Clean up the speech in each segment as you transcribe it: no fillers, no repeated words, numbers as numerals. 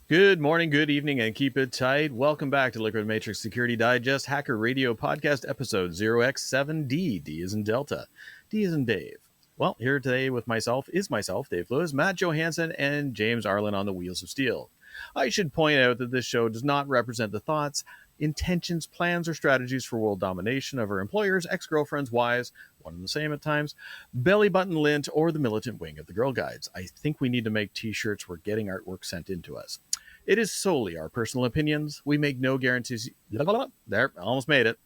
Good morning, good evening, and keep it tight. Welcome back to Liquidmatrix Security Digest Hacker Radio Podcast Episode 0x7D. D is in Delta. D is in Dave. Well, here today with myself, Dave Lewis, Matt Johansson, and James Arlen on the Wheels of Steel. I should point out that this show does not represent the thoughts, intentions, plans, or strategies for world domination of our employers, ex-girlfriends, wives, one and the same at times, belly button lint, or the militant wing of the Girl Guides. I think we need to make t-shirts where getting artwork sent in to us. It is solely our personal opinions. We make no guarantees. There, almost made it.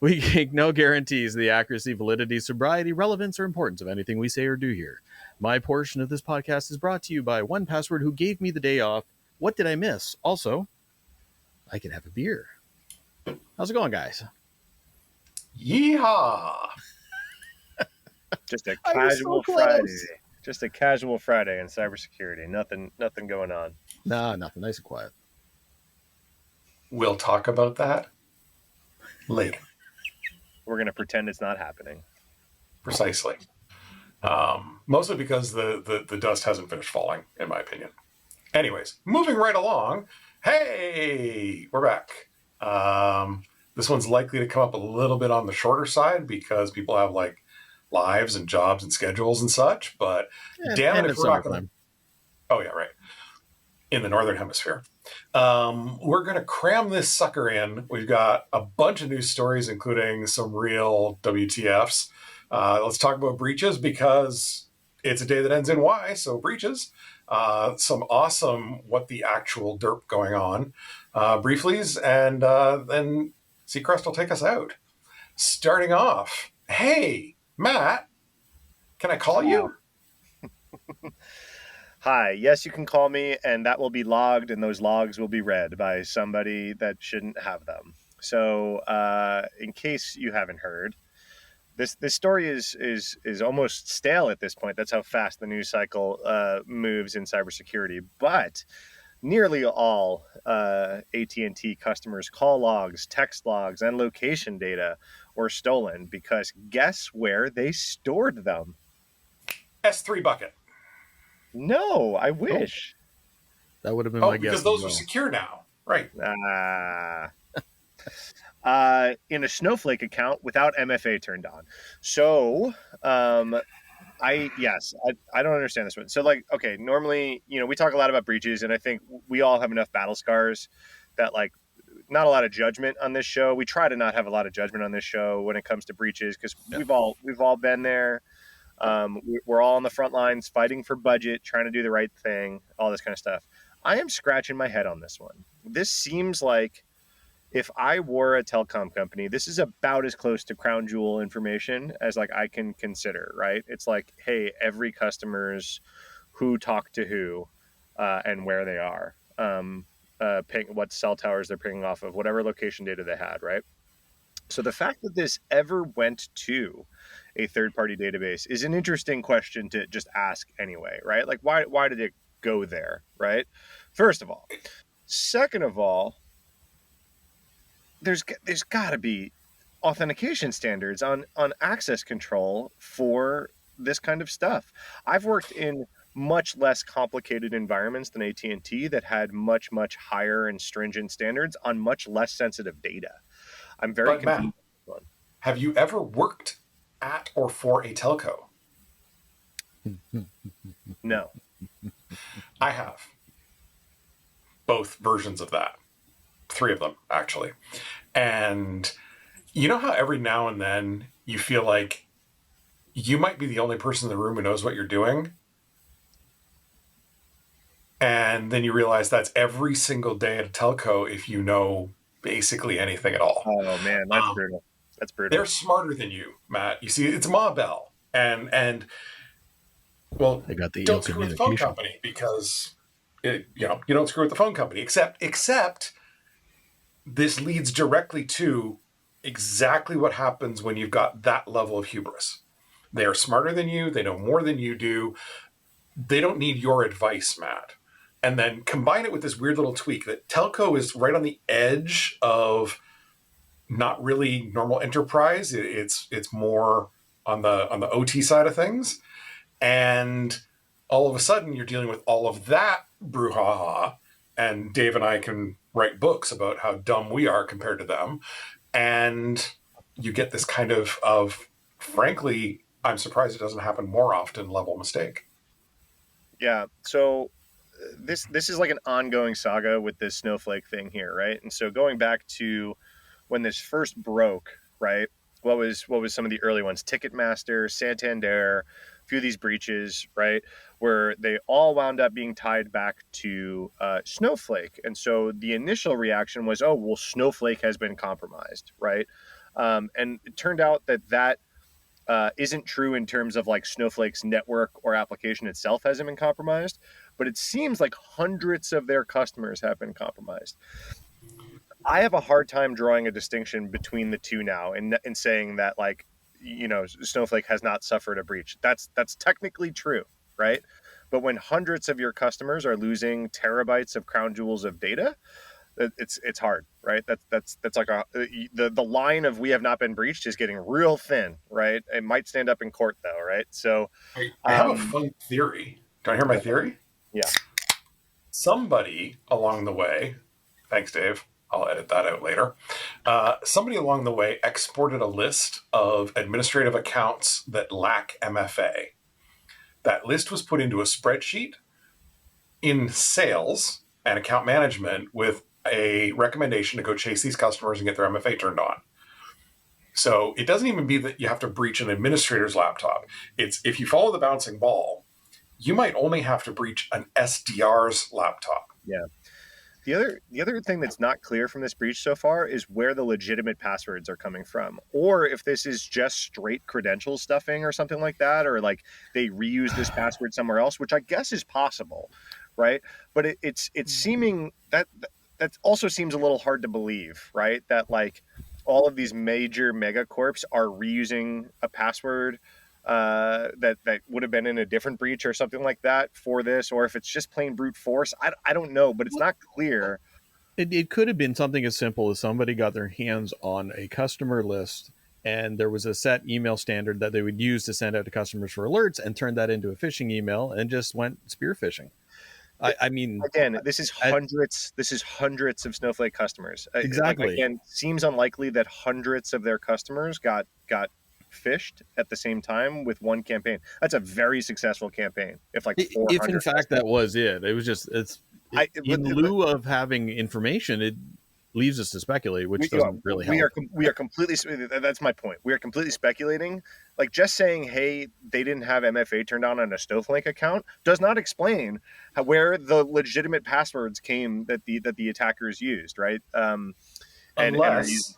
We make no guarantees the accuracy, validity, sobriety, relevance, or importance of anything we say or do here. My portion of this podcast is brought to you by 1Password, who gave me the day off. What did I miss? Also, I can have a beer. How's it going, guys? Yeehaw! Just a casual Friday. Just a casual Friday in cybersecurity. Nothing going on. Nah, nothing. Nice and quiet. We'll talk about that later. We're going to pretend it's not happening. Precisely. Mostly because the dust hasn't finished falling, in my opinion. Anyways, moving right along. Hey, we're back. This one's likely to come up a little bit on the shorter side because people have like lives and jobs and schedules and such, but damn it if we're not going to... Oh, yeah, right. In the Northern Hemisphere. We're going to cram this sucker in. We've got a bunch of news stories, including some real WTFs. Let's talk about breaches because it's a day that ends in Y, so breaches. Some awesome what the actual derp going on brieflies, and then Seacrest will take us out. Starting off, hey, Matt, can I call you? Hi, yes, you can call me, and that will be logged, and those logs will be read by somebody that shouldn't have them. So, in case you haven't heard, this story is almost stale at this point. That's how fast the news cycle moves in cybersecurity. But nearly all AT&T customers' call logs, text logs, and location data were stolen because guess where they stored them? S3 bucket. No, I wish. That would have been my guess. Because those are secure now. Right. In a Snowflake account without MFA turned on. So, I don't understand this one. So, like, okay, normally, we talk a lot about breaches, and I think we all have enough battle scars that, like, not a lot of judgment on this show. We try to not have a lot of judgment on this show when it comes to breaches because we've all been there. We're all on the front lines fighting for budget, trying to do the right thing, all this kind of stuff. I am scratching my head on this one. This seems like if I were a telecom company, this is about as close to crown jewel information as like I can consider, right? It's like, hey, every customer's who talked to who and where they are, what cell towers they're pinging off of, whatever location data they had, right? So the fact that this ever went to a third-party database is an interesting question to just ask anyway, right? Like, why did it go there, right? First of all. Second of all, there's got to be authentication standards on access control for this kind of stuff. I've worked in much less complicated environments than AT&T that had much, much higher and stringent standards on much less sensitive data. I'm very confused. Matt, have you ever worked at or for a telco? No. I have. Both versions of that. 3 of them, actually. And you know how every now and then you feel like you might be the only person in the room who knows what you're doing? And then you realize that's every single day at a telco if you know basically anything at all. Oh, man, that's brutal. That's brutal. They're smarter than you, Matt. You see, it's Ma Bell. And well, they got the don't screw with the phone company because, you don't screw with the phone company. Except this leads directly to exactly what happens when you've got that level of hubris. They are smarter than you. They know more than you do. They don't need your advice, Matt. And then combine it with this weird little tweak that telco is right on the edge of not really normal enterprise. It's more on the OT side of things. And all of a sudden you're dealing with all of that brouhaha and Dave and I can write books about how dumb we are compared to them. And you get this kind of frankly, I'm surprised it doesn't happen more often level mistake. Yeah. So this is like an ongoing saga with this Snowflake thing here, right? And so going back to when this first broke, right? What was some of the early ones? Ticketmaster, Santander, a few of these breaches, right? Where they all wound up being tied back to Snowflake. And so the initial reaction was, oh, well, Snowflake has been compromised, right? And it turned out that isn't true in terms of like Snowflake's network or application itself hasn't been compromised, but it seems like hundreds of their customers have been compromised. I have a hard time drawing a distinction between the two now and saying that, like, you know, Snowflake has not suffered a breach. That's technically true, right? But when hundreds of your customers are losing terabytes of crown jewels of data, it's hard, right? That's like the line of we have not been breached is getting real thin, right? It might stand up in court though, right? So I have a fun theory. Do you want to hear my theory? Yeah. Somebody along the way, thanks, Dave. I'll edit that out later. Somebody along the way exported a list of administrative accounts that lack MFA. That list was put into a spreadsheet in sales and account management with a recommendation to go chase these customers and get their MFA turned on. So it doesn't even be that you have to breach an administrator's laptop. It's if you follow the bouncing ball, you might only have to breach an SDR's laptop. Yeah. The other thing that's not clear from this breach so far is where the legitimate passwords are coming from, or if this is just straight credential stuffing or something like that, or like they reuse this password somewhere else, which I guess is possible, right? But it's seeming that also seems a little hard to believe, right? That like all of these major megacorps are reusing a password that would have been in a different breach or something like that for this, or if it's just plain brute force. I don't know, but it's not clear. It could have been something as simple as somebody got their hands on a customer list and there was a set email standard that they would use to send out to customers for alerts and turned that into a phishing email and just went spear phishing. I mean, again, this is hundreds of Snowflake customers. Exactly. Again, seems unlikely that hundreds of their customers got fished at the same time with one campaign. That's a very successful campaign. If in fact that was it. It was just in lieu of having information, it leaves us to speculate, which doesn't really help. We are completely. That's my point. We are completely speculating. Like just saying, "Hey, they didn't have MFA turned on a Snowflake account," does not explain where the legitimate passwords came that the attackers used, right? Unless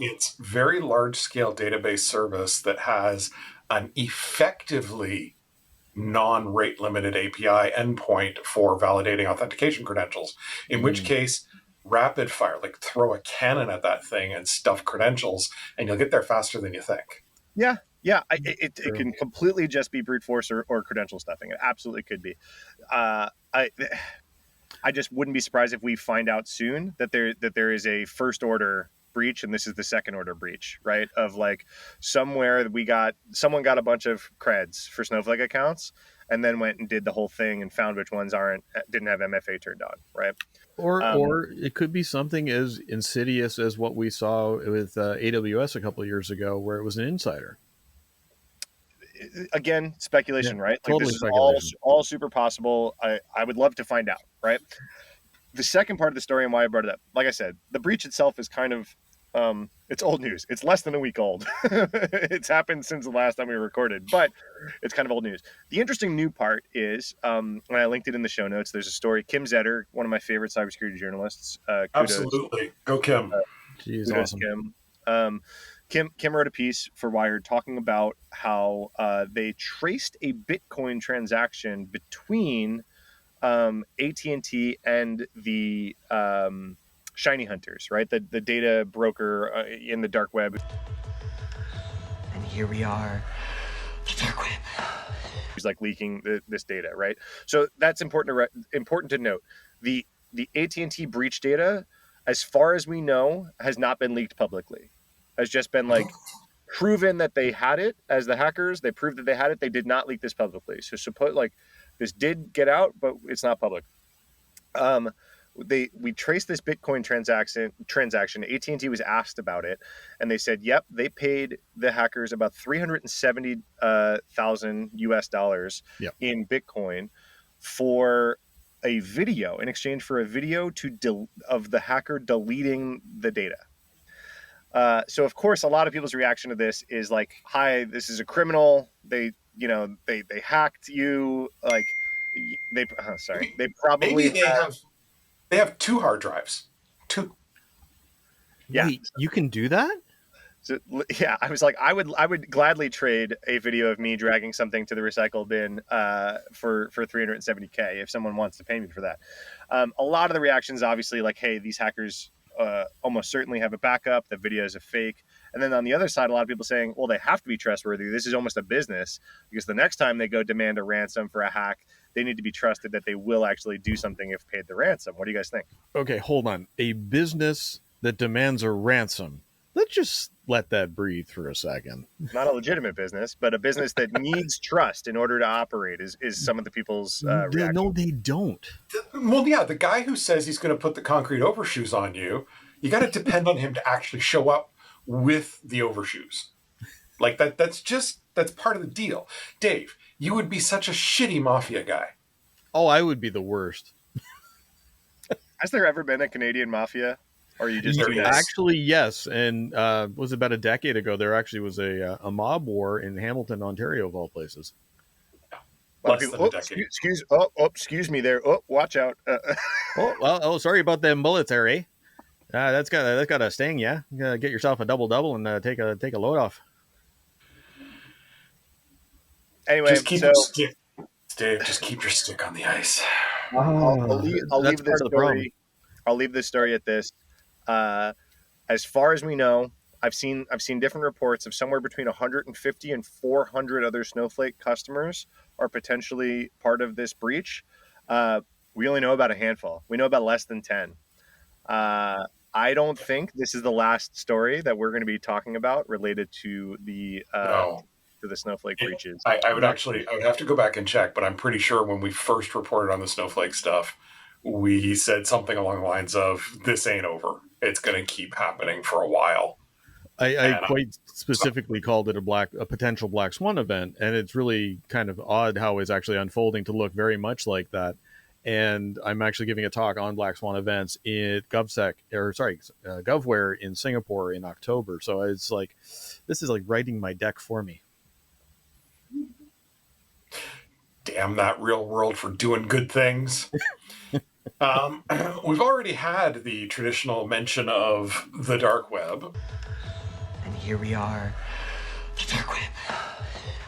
it's very large scale database service that has an effectively non-rate limited API endpoint for validating authentication credentials, in which case rapid fire, like throw a cannon at that thing and stuff credentials and you'll get there faster than you think. Yeah. It can completely just be brute force or credential stuffing. It absolutely could be. I just wouldn't be surprised if we find out soon that there is a first order breach and this is the second order breach, right? Of like somewhere someone got a bunch of creds for Snowflake accounts and then went and did the whole thing and found which ones didn't have MFA turned on, right? Or it could be something as insidious as what we saw with AWS a couple of years ago, where it was an insider. Again, speculation, right? Like Totally this is speculation. all super possible. I would love to find out, right? The second part of the story and why I brought it up, like I said, the breach itself is kind of it's old news. It's less than a week old. It's happened since the last time we recorded, but it's kind of old news. The interesting new part is, and I linked it in the show notes, there's a story. Kim Zetter, one of my favorite cybersecurity journalists. Kudos. Absolutely. Go Kim. She's kudos, awesome. Kim wrote a piece for Wired talking about how they traced a Bitcoin transaction between AT&T and the Shiny Hunters, right? The data broker in the dark web. And here we are, the dark web. Who's like leaking this data, right? So that's important to note. The AT&T breach data, as far as we know, has not been leaked publicly. Has just been like proven that they had it as the hackers. They proved that they had it. They did not leak this publicly. So suppose like this did get out, but it's not public. We traced this Bitcoin transaction. AT&T was asked about it, and they said, "Yep, they paid the hackers about $370,000 US dollars Yep. in Bitcoin for a video in exchange for a video of the hacker deleting the data." So of course, a lot of people's reaction to this is like, "Hi, this is a criminal. They hacked you. Like, they probably Maybe they have 2 hard drives. 2. Yeah. Wait, you can do that? So, yeah, I was like, I would gladly trade a video of me dragging something to the recycle bin for 370K if someone wants to pay me for that. A lot of the reactions, obviously, like, hey, these hackers almost certainly have a backup. The video is a fake. And then on the other side, a lot of people saying, well, they have to be trustworthy. This is almost a business, because the next time they go demand a ransom for a hack, they need to be trusted that they will actually do something if paid the ransom. What do you guys think? Okay, hold on. A business that demands a ransom. Let's just let that breathe for a second. Not a legitimate business, but a business that needs trust in order to operate is some of the people's reaction. No, they don't. Well, yeah, the guy who says he's going to put the concrete overshoes on you, you got to depend on him to actually show up with the overshoes. Like that's part of the deal. Dave, you would be such a shitty mafia guy. Oh, I would be the worst. Has there ever been a Canadian mafia? Or you just Actually, yes. And was about a decade ago, there actually was a mob war in Hamilton, Ontario, of all places. Excuse me there. Oh, watch out. Sorry about them bullets there, eh? That's got a sting, yeah. You gotta get yourself a double and take a load off. Anyway, just keep your stick, Dave. Just keep your stick on the ice. I'll leave this story. I'll leave this story at this. As far as we know, I've seen different reports of somewhere between 150 and 400 other Snowflake customers are potentially part of this breach. We only know about a handful. We know about less than 10. I don't think this is the last story that we're going to be talking about related to the Snowflake breaches. I would have to go back and check, but I'm pretty sure when we first reported on the Snowflake stuff, we said something along the lines of, this ain't over. It's going to keep happening for a while. I quite specifically called it a potential Black Swan event, and it's really kind of odd how it's actually unfolding to look very much like that. And I'm actually giving a talk on Black Swan events in GovWare in Singapore in October. So it's like, this is like writing my deck for me. Damn that real world for doing good things. We've already had the traditional mention of the dark web. And here we are, the dark web.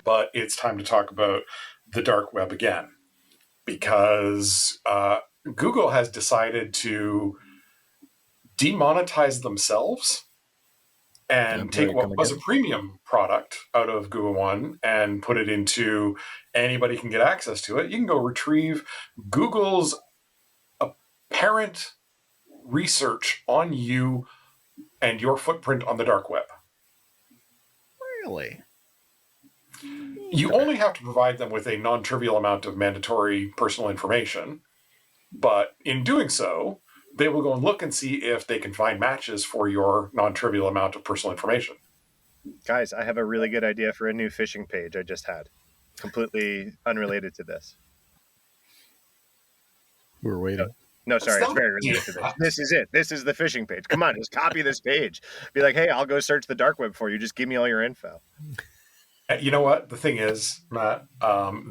But it's time to talk about the dark web again, because Google has decided to demonetize themselves and take what was a premium product out of Google One and put it into anybody can get access to it. You can go retrieve Google's apparent research on you and your footprint on the dark web. Really? You only have to provide them with a non-trivial amount of mandatory personal information, but in doing so, they will go and look and see if they can find matches for your non-trivial amount of personal information. Guys, I have a really good idea for a new phishing page I just had. Completely unrelated to this. We're waiting. No, sorry, it's very related to this. This is it. This is the phishing page. Come on, just copy this page. Be like, hey, I'll go search the dark web for you. Just give me all your info. You know what? The thing is, Matt,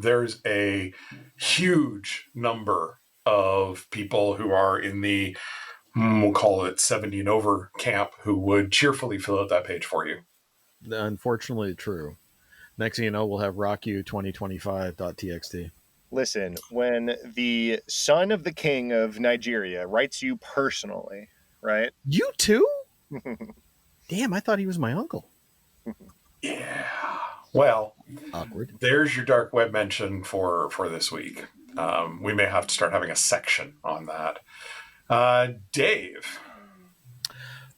there's a huge number of people who are in the, we'll call it 70 and over camp, who would cheerfully fill out that page for you. Unfortunately, true. Next thing you know, we'll have rockyou2025.txt. Listen, when the son of the king of Nigeria writes you personally, right? You too? Damn, I thought he was my uncle. Yeah. Well, awkward. There's your dark web mention for this week. We may have to start having a section on that. Dave.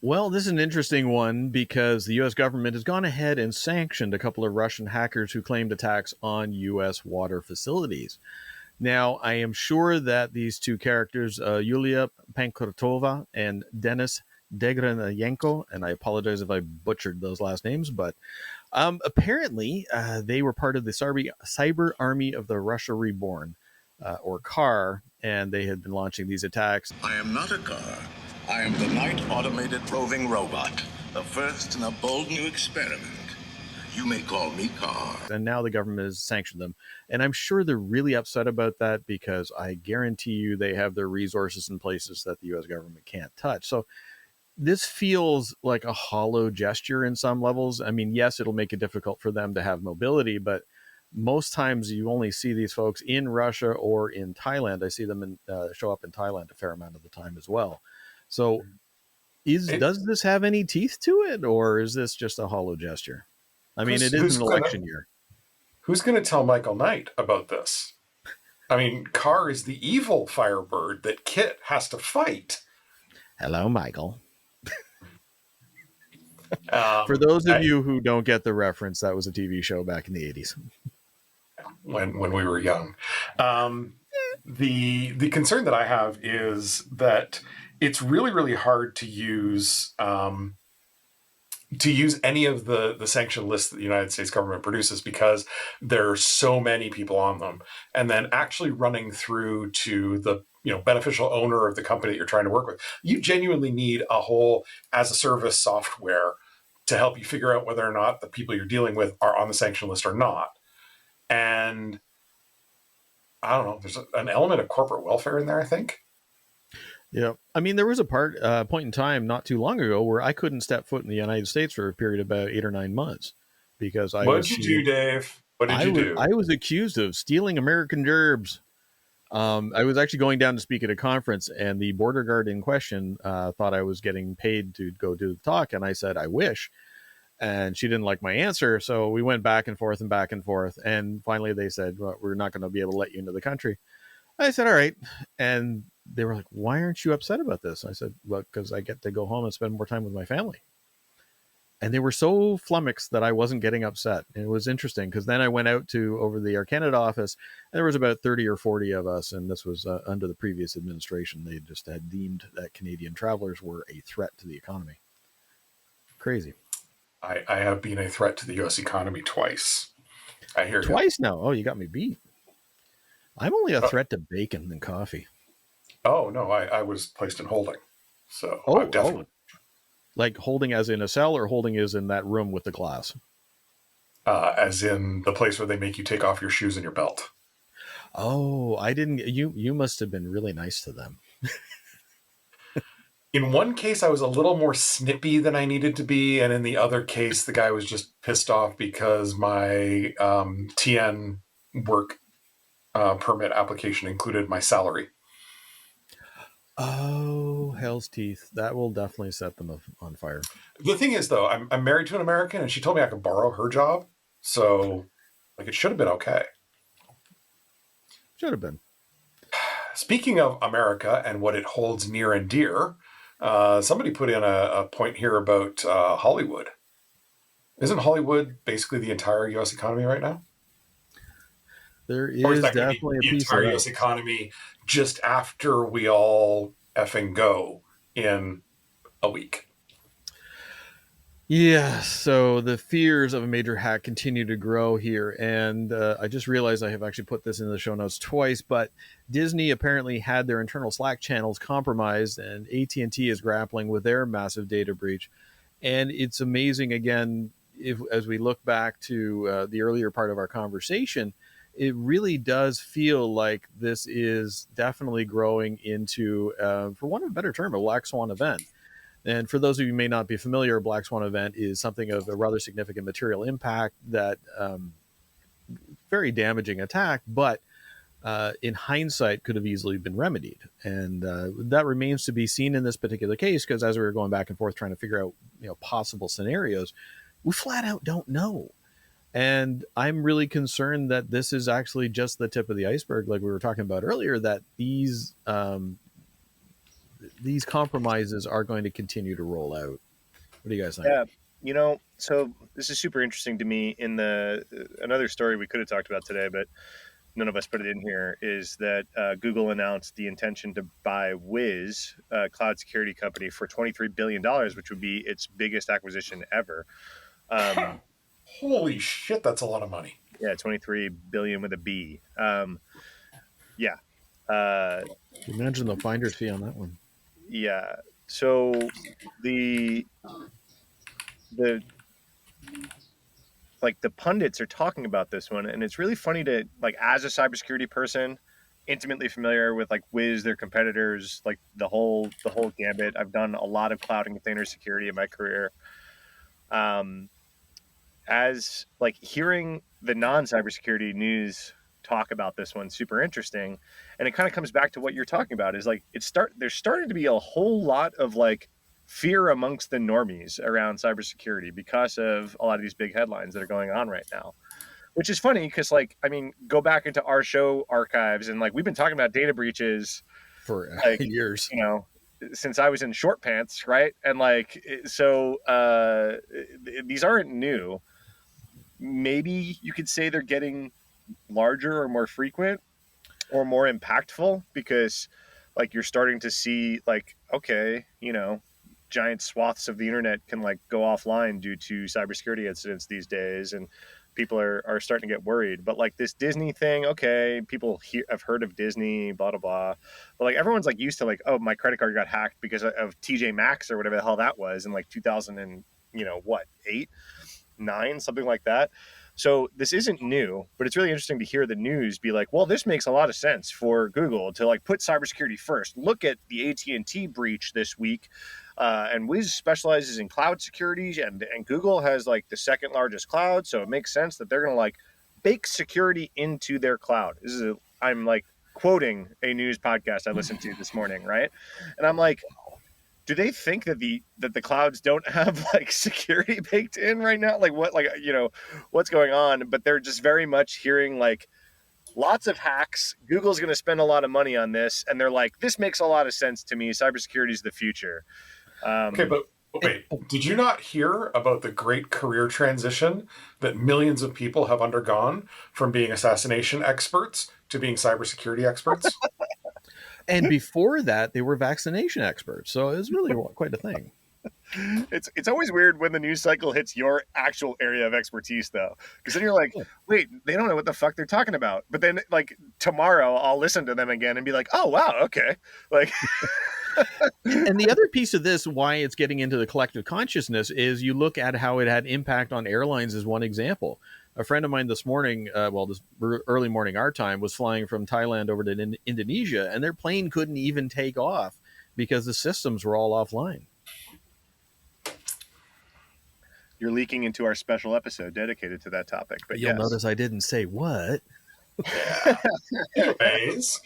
Well, this is an interesting one because the U.S. government has gone ahead and sanctioned a couple of Russian hackers who claimed attacks on U.S. water facilities. Now, I am sure that these two characters, Yulia Pankrotova and Denis Degranayenko, and I apologize if I butchered those last names, but apparently they were part of the cyber army of the Russia Reborn, or CAR, and they had been launching these attacks. I am not a car. I am the Night Automated Roving Robot, the first in a bold new experiment. You may call me Car. And now the government has sanctioned them. And I'm sure they're really upset about that because I guarantee you they have their resources in places that the U.S. government can't touch. So this feels like a hollow gesture in some levels. I mean, yes, it'll make it difficult for them to have mobility, but most times you only see these folks in Russia or in Thailand. I see them show up in Thailand a fair amount of the time as well. So does this have any teeth to it, or is this just a hollow gesture? I mean, it is an election year. Who's going to tell Michael Knight about this? I mean, Carr is the evil Firebird that Kit has to fight. Hello, Michael. For those of you who don't get the reference, that was a TV show back in the 80s. When we were young. The concern that I have is that it's really, really hard to use any of the sanction lists that the United States government produces because there are so many people on them. And then actually running through to the beneficial owner of the company that you're trying to work with, you genuinely need a whole as a service software to help you figure out whether or not the people you're dealing with are on the sanction list or not. And I don't know, there's an element of corporate welfare in there, I think. Yeah. I mean, there was a point in time not too long ago where I couldn't step foot in the United States for a period of about 8 or 9 months because What did you do, Dave? What did you do? I was accused of stealing American DERPs. I was actually going down to speak at a conference, and the border guard in question thought I was getting paid to go do the talk, and I said, I wish. And she didn't like my answer, so we went back and forth, and finally they said, well, we're not going to be able to let you into the country. I said, all right. And they were like, why aren't you upset about this? I said, well, because I get to go home and spend more time with my family. And they were so flummoxed that I wasn't getting upset. And it was interesting because then I went out over the Air Canada office, and there was about 30 or 40 of us. And this was under the previous administration. They just had deemed that Canadian travelers were a threat to the economy. Crazy. I have been a threat to the U.S. economy twice. I hear twice now. Oh, you got me beat. I'm only a threat to bacon and coffee. Oh, no, I was placed in holding. So definitely. Like holding as in a cell or holding as in that room with the glass? As in the place where they make you take off your shoes and your belt. Oh, I didn't. You must have been really nice to them. In one case, I was a little more snippy than I needed to be. And in the other case, the guy was just pissed off because my TN work permit application included my salary. Oh, hell's teeth. That will definitely set them on fire. The thing is, though, I'm married to an American, and she told me I could borrow her job. So, it should have been okay. Should have been. Speaking of America and what it holds near and dear, somebody put in a point here about Hollywood. Isn't Hollywood basically the entire U.S. economy right now? There is definitely a piece of the entire U.S. economy just after we all effing go in a week. Yeah, so the fears of a major hack continue to grow here, and I just realized I have actually put this in the show notes twice, but Disney apparently had their internal Slack channels compromised, and AT&T is grappling with their massive data breach. And it's amazing, again, as we look back to the earlier part of our conversation, it really does feel like this is definitely growing into, for want of a better term, a black swan event. And for those of you who may not be familiar, a black swan event is something of a rather significant material impact that very damaging attack, but in hindsight could have easily been remedied. And that remains to be seen in this particular case, because as we were going back and forth trying to figure out possible scenarios, we flat out don't know. And I'm really concerned that this is actually just the tip of the iceberg, like we were talking about earlier, that these compromises are going to continue to roll out. What do you guys think? Yeah, so this is super interesting to me in another story we could have talked about today, but none of us put it in here, is that Google announced the intention to buy Wiz, a cloud security company, for $23 billion, which would be its biggest acquisition ever. Holy shit, that's a lot of money. Yeah, 23 billion with a B. Yeah. Imagine the finder's fee on that one. Yeah. So the like the pundits are talking about this one, and it's really funny to, like, as a cybersecurity person, intimately familiar with like Wiz, their competitors, like the whole gambit. I've done a lot of cloud and container security in my career. As like hearing the non-cybersecurity news talk about this one, super interesting, and it kind of comes back to what you're talking about. Is like there's starting to be a whole lot of like fear amongst the normies around cybersecurity because of a lot of these big headlines that are going on right now. Which is funny because, like, I mean, go back into our show archives, and like we've been talking about data breaches for like, years, you know, since I was in short pants, right? And like, so these aren't new. Maybe you could say they're getting larger or more frequent or more impactful because, like, you're starting to see, like, okay, you know, giant swaths of the internet can like go offline due to cybersecurity incidents these days, and people are starting to get worried. But like this Disney thing, okay, people have heard of Disney, blah blah blah, but like everyone's like used to like, oh, my credit card got hacked because of TJ Maxx or whatever the hell that was in like 2000 and, you know, what, 8, 9, something like that. So this isn't new, but it's really interesting to hear the news be like, well, this makes a lot of sense for Google to like put cybersecurity first. Look at the AT&T breach this week. And Wiz specializes in cloud security, and Google has like the second largest cloud. So it makes sense that they're going to like bake security into their cloud. I'm like quoting a news podcast I listened to this morning, right? And I'm like, do they think that the clouds don't have like security baked in right now? Like what, like, you know, what's going on? But they're just very much hearing like lots of hacks. Google's going to spend a lot of money on this, and they're like, this makes a lot of sense to me. Cybersecurity is the future. Okay, but wait, did you not hear about the great career transition that millions of people have undergone from being assassination experts to being cybersecurity experts? And before that, they were vaccination experts. So it was really quite a thing. It's always weird when the news cycle hits your actual area of expertise, though, because then you're like, wait, they don't know what the fuck they're talking about. But then, like, tomorrow, I'll listen to them again and be like, oh wow, okay, like. And the other piece of this, why it's getting into the collective consciousness, is you look at how it had impact on airlines as one example. A friend of mine this morning, this early morning our time, was flying from Thailand over to Indonesia, and their plane couldn't even take off because the systems were all offline. You're leaking into our special episode dedicated to that topic. But you'll notice I didn't say what. Yeah. Anyways,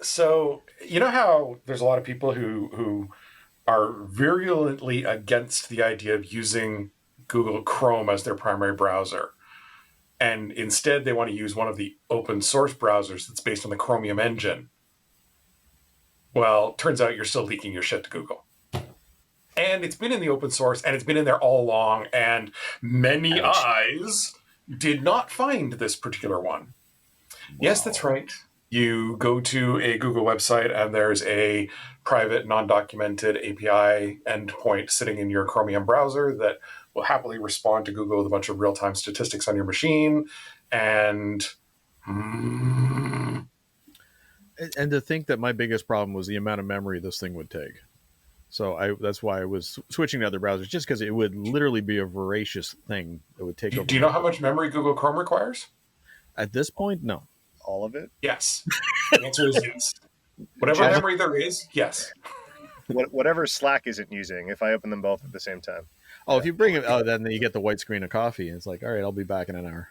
so you know how there's a lot of people who are virulently against the idea of using Google Chrome as their primary browser, and instead they want to use one of the open source browsers that's based on the Chromium engine. Well, turns out you're still leaking your shit to Google. And it's been in the open source, and it's been in there all along, and many eyes did not find this particular one. Wow. Yes, that's right. You go to a Google website, and there's a private, non-documented API endpoint sitting in your Chromium browser that will happily respond to Google with a bunch of real-time statistics on your machine. And to think that my biggest problem was the amount of memory this thing would take. So that's why I was switching to other browsers, just because it would literally be a voracious thing that would take over. Do you know how much memory Google Chrome requires? At this point, no. All of it? Yes. The answer is yes. Whatever memory there is, yes. Whatever Slack isn't using, if I open them both at the same time. Oh, if you bring it, then you get the white screen of coffee, and it's like, all right, I'll be back in an hour.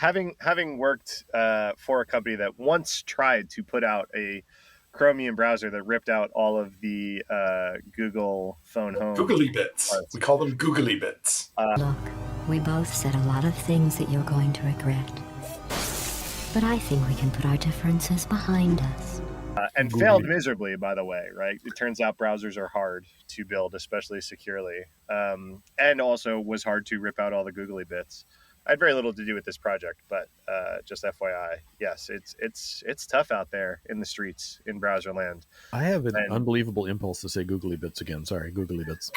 Having worked for a company that once tried to put out a Chromium browser that ripped out all of the Google phone home. Googly bits. Parts. We call them googly bits. Look, we both said a lot of things that you're going to regret. But I think we can put our differences behind us. And failed miserably, by the way, right? It turns out browsers are hard to build, especially securely. And also was hard to rip out all the googly bits. I had very little to do with this project, but just FYI, yes, it's tough out there in the streets in browser land. I have an And unbelievable impulse to say googly bits again. Sorry, googly bits.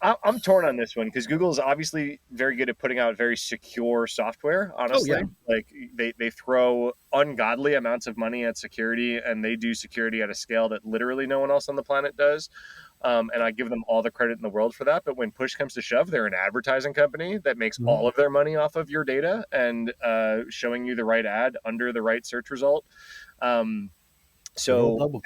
I'm torn on this one because Google is obviously very good at putting out very secure software. Honestly, like they throw ungodly amounts of money at security, and they do security at a scale that literally no one else on the planet does. And I give them all the credit in the world for that. But when push comes to shove, they're an advertising company that makes all of their money off of your data and showing you the right ad under the right search result. So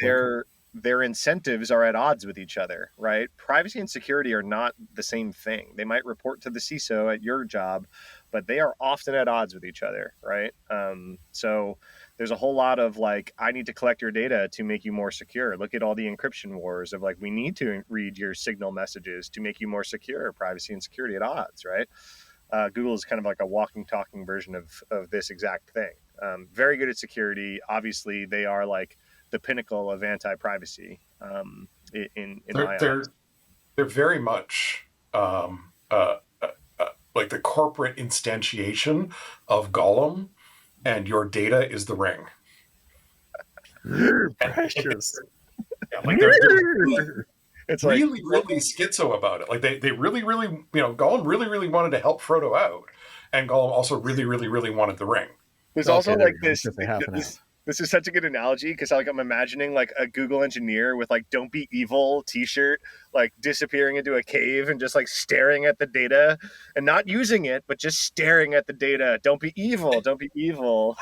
their incentives are at odds with each other, right? Privacy and security are not the same thing. They might report to the CISO at your job, but they are often at odds with each other, right? So there's a whole lot of like, I need to collect your data to make you more secure. Look at all the encryption wars of like, we need to read your signal messages to make you more secure. Privacy and security at odds, right? Google is kind of like a walking, talking version of this exact thing. Very good at security. Obviously, they are like the pinnacle of anti-privacy in my eyes. They're very much like the corporate instantiation of Gollum, and your data is the ring. Precious. Like they're it's really schizo about it. Like they really, Gollum really wanted to help Frodo out, and Gollum also really wanted the ring. There's also like this is such a good analogy because like I'm imagining like a Google engineer with like "Don't be evil" T-shirt, like disappearing into a cave and just like staring at the data and not using it, but just staring at the data. Don't be evil. Don't be evil.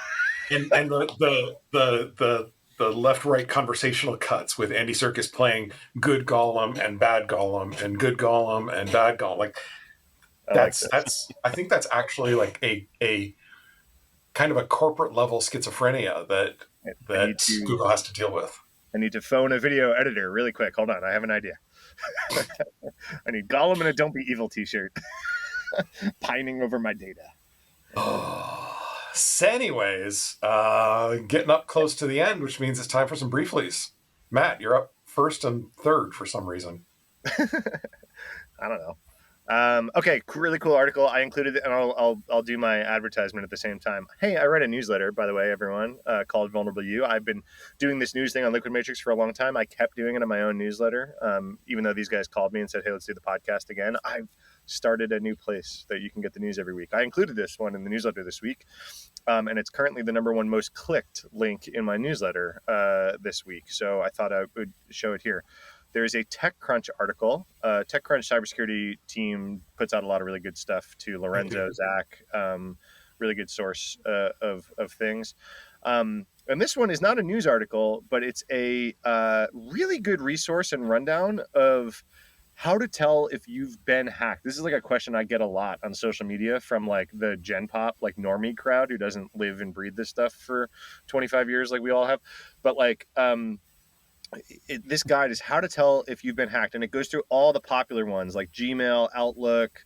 And the left-right conversational cuts with Andy Serkis playing good Gollum and bad Gollum and good Gollum and bad Gollum. Like that's I think that's actually like a kind of a corporate level schizophrenia that Google has to deal with. I need to phone a video editor really quick. Hold on, I have an idea. I need Gollum in a "Don't be evil" T-shirt, pining over my data. So anyways, getting up close to the end, which means it's time for some brieflies. Matt, you're up first and third for some reason. I don't know. Okay, really cool article. I included it, and I'll do my advertisement at the same time. Hey, I read a newsletter, by the way, everyone, called Vulnerable You. I've been doing this news thing on Liquidmatrix for a long time. I kept doing it in my own newsletter, even though these guys called me and said, "Hey, let's do the podcast again." I've started a new place that you can get the news every week. I included this one in the newsletter this week, and it's currently the #1 most clicked link in my newsletter this week. So I thought I would show it here. There's a TechCrunch article. TechCrunch cybersecurity team puts out a lot of really good stuff too. Lorenzo, Zach, really good source of things. And this one is not a news article, but it's a really good resource and rundown of how to tell if you've been hacked. This is like a question I get a lot on social media from like the Gen Pop, like normie crowd who doesn't live and breathe this stuff for 25 years like we all have. But like, this guide is how to tell if you've been hacked, and it goes through all the popular ones like Gmail, Outlook,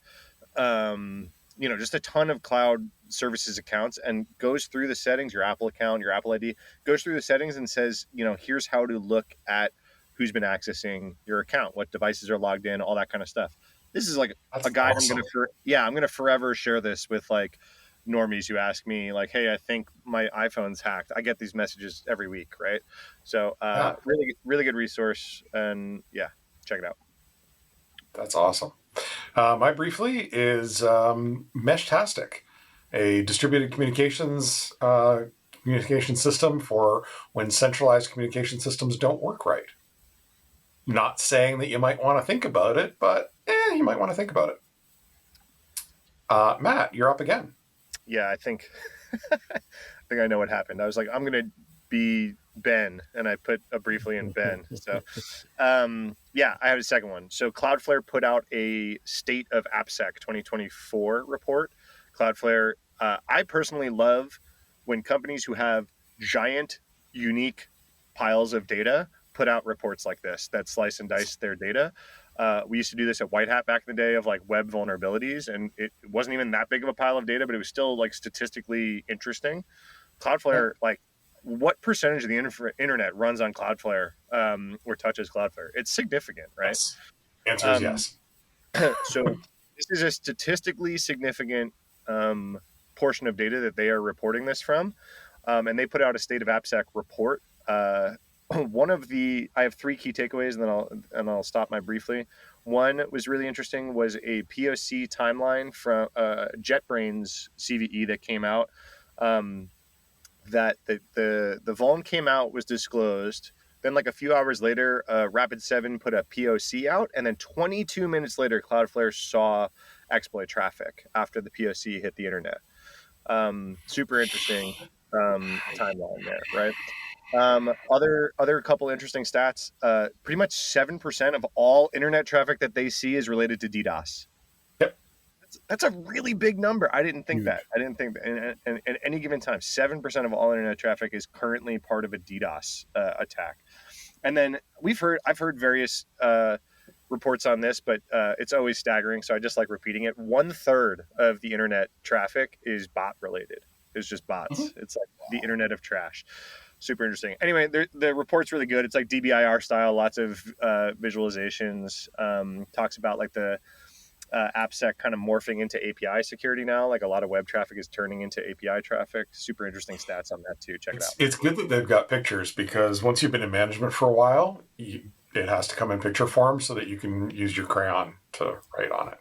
just a ton of cloud services accounts, and goes through the settings, your Apple account, your Apple ID, goes through the settings and says, here's how to look at who's been accessing your account, what devices are logged in, all that kind of stuff. This is like a guide. Awesome. I'm gonna forever share this with like normies who ask me like, "Hey, I think my iPhone's hacked." I get these messages every week, right? So really good resource, and yeah, check it out. That's awesome. My briefly is Meshtastic, a distributed communication system for when centralized communication systems don't work right. Not saying that you might want to think about it, but you might want to think about it. Matt, you're up again. Yeah, I think I know what happened. I was like, I'm going to be Ben, and I put a briefly in Ben. So, I have a second one. So Cloudflare put out a State of AppSec 2024 report. Cloudflare, I personally love when companies who have giant, unique piles of data put out reports like this that slice and dice their data. We used to do this at White Hat back in the day of like web vulnerabilities, and it wasn't even that big of a pile of data, but it was still like statistically interesting. Cloudflare, like what percentage of the internet runs on Cloudflare or touches Cloudflare? It's significant, right? Yes. Answer is yes. So This is a statistically significant portion of data that they are reporting this from, and they put out a state of AppSec report. One of the I have three key takeaways, and then I'll stop my briefly. One was really interesting was a POC timeline from JetBrains CVE that came out. That the vuln came out, was disclosed. Then, like a few hours later, Rapid7 put a POC out, and then 22 minutes later, Cloudflare saw exploit traffic after the POC hit the internet. Super interesting timeline there, right? Other couple interesting stats. Pretty much 7% of all internet traffic that they see is related to DDoS. Yep. That's a really big number. I didn't think Huge. that. I didn't think that. And at any given time, 7% of all internet traffic is currently part of a DDoS attack. And then I've heard various reports on this, but it's always staggering. So I just like repeating it. 1/3 of the internet traffic is bot related. It's just bots. Mm-hmm. It's like the internet of trash. Super interesting. Anyway, the report's really good. It's like DBIR style, lots of visualizations. Talks about like the AppSec kind of morphing into API security now. Like a lot of web traffic is turning into API traffic. Super interesting stats on that too. Check it out. It's good that they've got pictures, because once you've been in management for a while, it has to come in picture form so that you can use your crayon to write on it.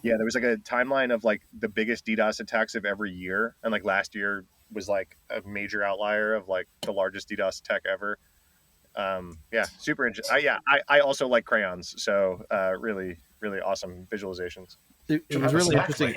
Yeah, there was like a timeline of like the biggest DDoS attacks of every year, and like last year was like a major outlier of like the largest DDoS attack ever. Yeah, super interesting. I also like crayons, so really awesome visualizations. It was really interesting.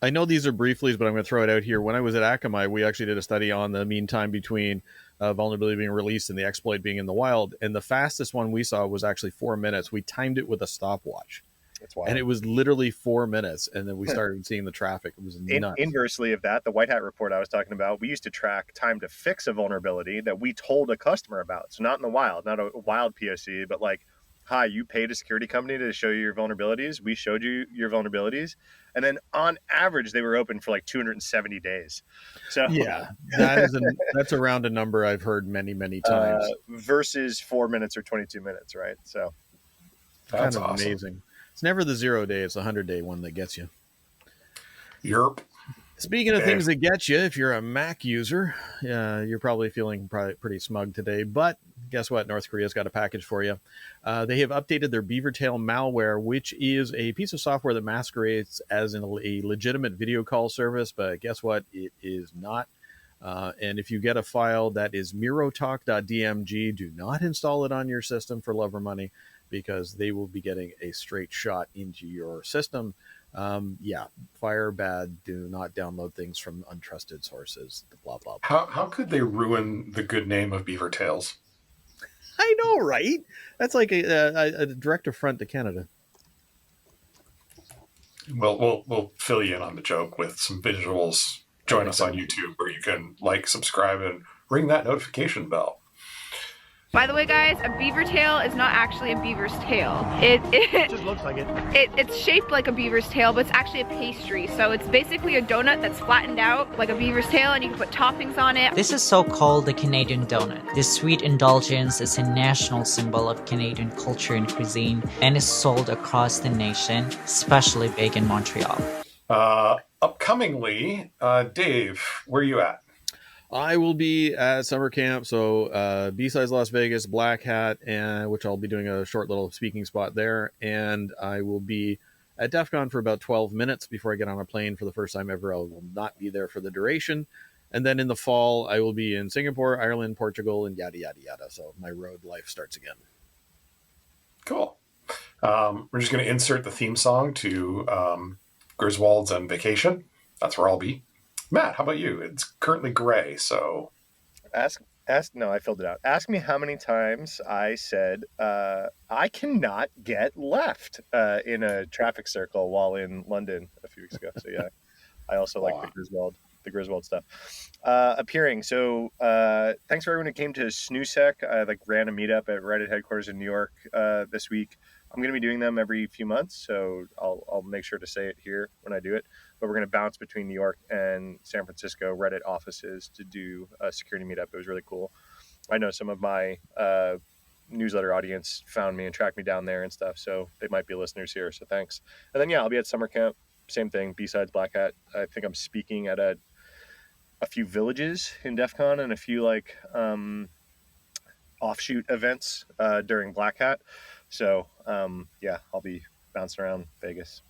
I know these are brieflies, but I'm going to throw it out here. When I was at Akamai, we actually did a study on the mean time between vulnerability being released and the exploit being in the wild, and the fastest one we saw was actually 4 minutes. We timed it with a stopwatch. That's wild. And it was literally 4 minutes, and then we started seeing the traffic. It was nuts. Inversely of that, the White Hat report I was talking about, we used to track time to fix a vulnerability that we told a customer about. So not in the wild, not a wild POC, but like, hi, you paid a security company to show you your vulnerabilities. We showed you your vulnerabilities. And then on average, they were open for like 270 days. So yeah, that's around a number I've heard many times. Versus 4 minutes or 22 minutes, right? So that's kind of awesome. amazing. It's never the 0 day; it's the 100-day one that gets you. Yerp. Speaking of things that get you, if you're a Mac user, you're probably feeling pretty smug today. But guess what? North Korea's got a package for you. They have updated their Beavertail malware, which is a piece of software that masquerades as a legitimate video call service. But guess what? It is not. And if you get a file that is mirotalk.dmg, do not install it on your system for love or money, because they will be getting a straight shot into your system. Fire bad. Do not download things from untrusted sources. Blah, blah, blah. How could they ruin the good name of Beaver Tails? I know, right? That's like a direct affront to Canada. Well, we'll fill you in on the joke with some visuals. Join us on YouTube, where you can like, subscribe, and ring that notification bell. By the way, guys, a beaver tail is not actually a beaver's tail. It just looks like it. It's shaped like a beaver's tail, but it's actually a pastry. So it's basically a donut that's flattened out like a beaver's tail, and you can put toppings on it. This is so-called the Canadian donut. This sweet indulgence is a national symbol of Canadian culture and cuisine, and is sold across the nation, especially big in Montreal. Upcomingly, Dave, where are you at? I will be at summer camp, so B-Sides Las Vegas, Black Hat, and which I'll be doing a short little speaking spot there, and I will be at DEF CON for about 12 minutes before I get on a plane for the first time ever. I will not be there for the duration, and then in the fall, I will be in Singapore, Ireland, Portugal, and yada, yada, yada, so my road life starts again. Cool. We're just going to insert the theme song to Griswold's on vacation. That's where I'll be. Matt, how about you? It's currently gray, so... No, I filled it out. Ask me how many times I said I cannot get left in a traffic circle while in London a few weeks ago. So yeah, I also like the Griswold stuff. Appearing. So thanks for everyone who came to SNUSEC. I ran a meetup at Reddit headquarters in New York this week. I'm going to be doing them every few months, so I'll make sure to say it here when I do it. But we're going to bounce between New York and San Francisco Reddit offices to do a security meetup. It was really cool. I know some of my newsletter audience found me and tracked me down there and stuff. So they might be listeners here. So thanks. And then, yeah, I'll be at summer camp. Same thing. B-sides Black Hat. I think I'm speaking at a few villages in DEF CON and a few like offshoot events during Black Hat. So yeah, I'll be bouncing around Vegas.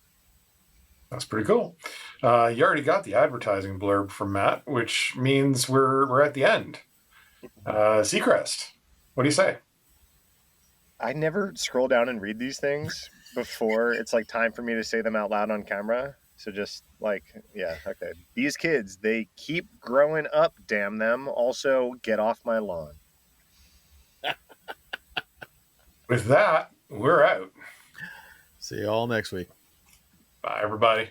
That's pretty cool. You already got the advertising blurb from Matt, which means we're at the end. Seacrest, what do you say? I never scroll down and read these things before it's like time for me to say them out loud on camera. So just like, yeah, okay. These kids, they keep growing up, damn them. Also, get off my lawn. With that, we're out. See you all next week. Bye, everybody.